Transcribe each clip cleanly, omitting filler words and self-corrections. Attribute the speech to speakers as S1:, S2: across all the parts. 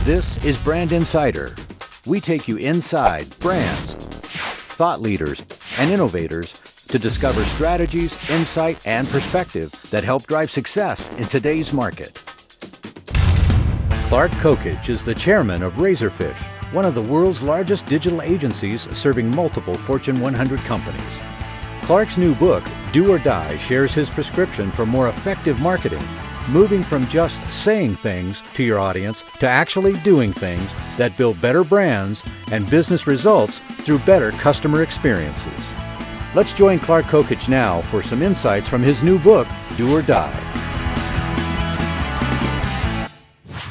S1: This is Brand Insider. We take you inside brands, thought leaders, and innovators to discover strategies, insight, and perspective that help drive success in today's market. Clark Kokich is the chairman of Razorfish, one of the world's largest digital agencies serving multiple Fortune 100 companies. Clark's new book, Do or Die, shares his prescription for more effective marketing, moving from just saying things to your audience to actually doing things that build better brands and business results through better customer experiences. Let's join Clark Kokich now for some insights from his new book, Do or Die.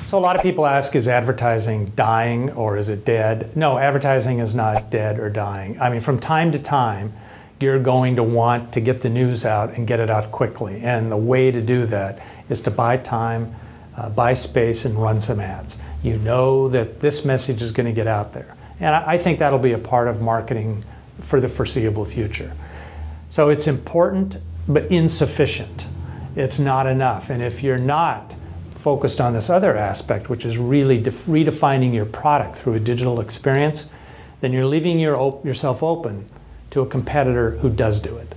S2: So a lot of people ask, is advertising dying or is it dead? No, advertising is not dead or dying. I mean, from time to time, you're going to want to get the news out and get it out quickly. And the way to do that is to buy time, buy space, and run some ads. You know that this message is going to get out there. And I think that'll be a part of marketing for the foreseeable future. So it's important, but insufficient. It's not enough. And if you're not focused on this other aspect, which is really redefining your product through a digital experience, then you're leaving yourself open to a competitor who does do it.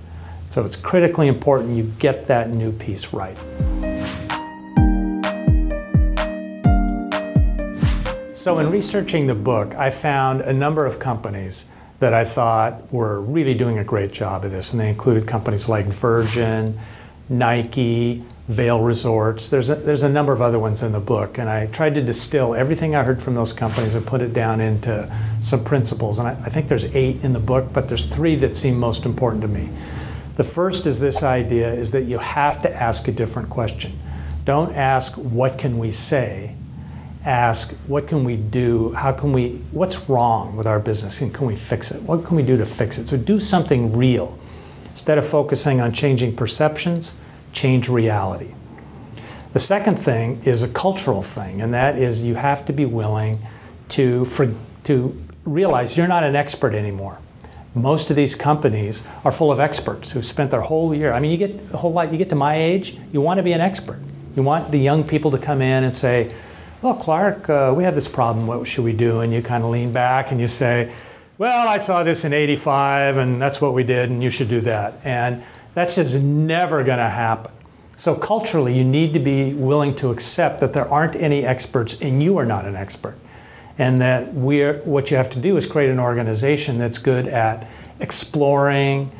S2: So it's critically important you get that new piece right. So in researching the book, I found a number of companies that I thought were really doing a great job of this, and they included companies like Virgin, Nike, Vail Resorts. There's a number of other ones in the book, and I tried to distill everything I heard from those companies and put it down into some principles. And I think there's 8 in the book, but there's 3 that seem most important to me. The first is this idea is that you have to ask a different question. Don't ask, what can we say? Ask, what can we do? What's wrong with our business and can we fix it? What can we do to fix it? So do something real. Instead of focusing on changing perceptions, change reality. The second thing is a cultural thing, and that is you have to be willing to realize you're not an expert anymore. Most of these companies are full of experts who've spent their whole year. I mean, you get to my age, you want to be an expert. You want the young people to come in and say, well, Clark, we have this problem, what should we do? And you kind of lean back and you say, well, I saw this in '85 and that's what we did and you should do that. And that's just never going to happen. So culturally, you need to be willing to accept that there aren't any experts and you are not an expert. And that what you have to do is create an organization that's good at exploring,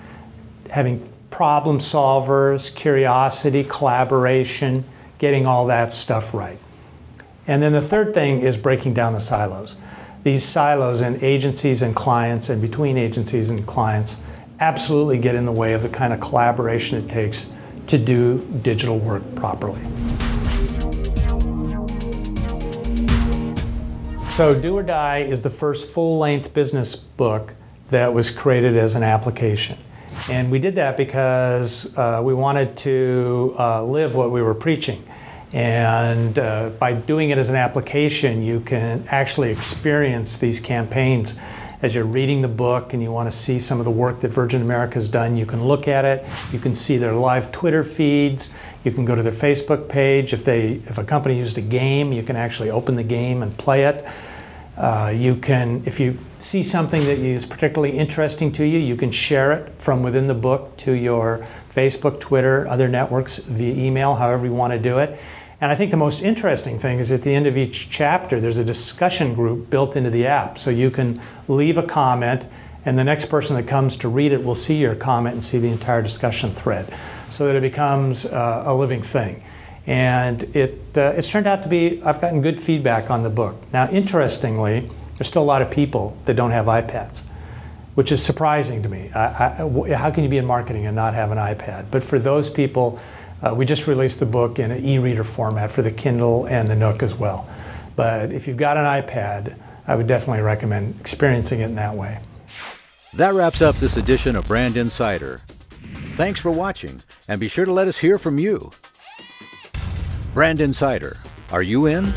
S2: having problem solvers, curiosity, collaboration, getting all that stuff right. And then the third thing is breaking down the silos. These silos in agencies and clients and between agencies and clients absolutely get in the way of the kind of collaboration it takes to do digital work properly. So Do or Die is the first full-length business book that was created as an application. And we did that because we wanted to live what we were preaching. And by doing it as an application, you can actually experience these campaigns. As you're reading the book and you want to see some of the work that Virgin America has done, you can look at it. You can see their live Twitter feeds. You can go to their Facebook page. If a company used a game, you can actually open the game and play it. If you see something that is particularly interesting to you, you can share it from within the book to your Facebook, Twitter, other networks via email, however you want to do it. And I think the most interesting thing is at the end of each chapter, there's a discussion group built into the app. So you can leave a comment, and the next person that comes to read it will see your comment and see the entire discussion thread, so that it becomes a living thing. And it's turned out to be, I've gotten good feedback on the book. Now, interestingly, there's still a lot of people that don't have iPads, which is surprising to me. How can you be in marketing and not have an iPad? But for those people, we just released the book in an e-reader format for the Kindle and the Nook as well. But if you've got an iPad, I would definitely recommend experiencing it in that way.
S1: That wraps up this edition of Brand Insider. Thanks for watching, and be sure to let us hear from you. Brand Insider, are you in?